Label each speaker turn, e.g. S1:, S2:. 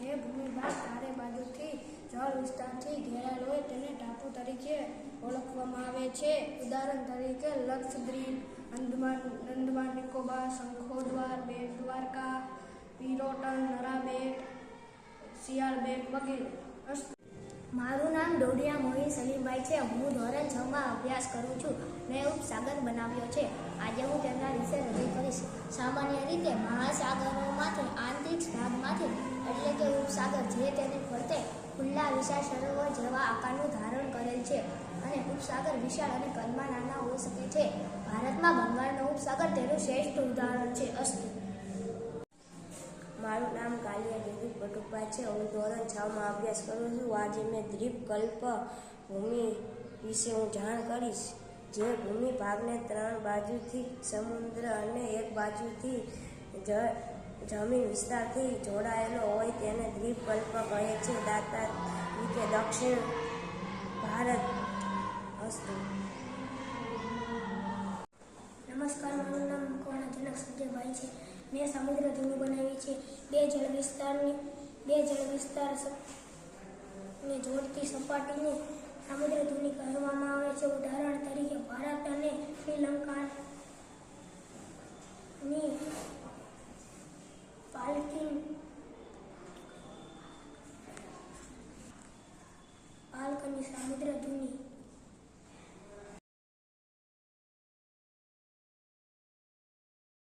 S1: જે ભૂમિભાગ ચારે બાજુથી જળ વિસ્તારથી ઘેરાયેલ હોય તેને ટાપુ તરીકે ઓળખવામાં આવે છે. ઉદાહરણ તરીકે લક્ષદ્વીપ, અંદમાન નિકોબાર, શંખોદ્વાર, બેટ દ્વારકા, પિરોટન, નરા બેટ, સિયાલ બેટ વગેરે.
S2: મારું નામ ડોડિયા મોહિન સલીમભાઈ છે. હું ધોરણ 6 માં અભ્યાસ કરું છું. મેં ઉપસાગર બનાવ્યો છે. આજે હું તેમના વિશે રજૂ કરીશ. સામાન્ય રીતે મહાસાગરોમાંથી આંતરિક ભાગમાંથી એટલે કે ઉપસાગર જે તેને ફરતે ખુલ્લા વિશાળ સરોવર જેવા આકારનું ધારણ કરેલ છે અને ઉપસાગર વિશાળ અને કદમાં નાના હોઈ શકે છે. ભારતમાં બંગાળનો ઉપસાગર તેનું શ્રેષ્ઠ ઉદાહરણ છે. અસ્તુ.
S3: મારું નામ કાલિયા જયદીપ બટુકભાઈ છે. હું ધોરણ 6 માં અભ્યાસ કરું છું. આજે મેં દ્વીપકલ્પ ભૂમિ વિશે હું જાણ કરીશ. જે ભૂમિ ભાગને 3 બાજુથી સમુદ્ર અને 1 બાજુથી જમીન વિસ્તારથી જોડાયેલો હોય તેને દ્વીપકલ્પ કહે છે. દાખલા તરીકે દક્ષિણ ભારત. અસ્તુ.
S2: નમસ્કાર, મારું નામ મકવાણા સંજયભાઈ છે. મેં સમુદ્ર ધૂની બનાવી છે. બે જળ વિસ્તારને જોડતી સપાટીને સમુદ્ર ધૂની કહેવામાં આવે છે. ઉદાહરણ તરીકે ભારત અને શ્રીલંકાની પાલકની સમુદ્ર ધૂની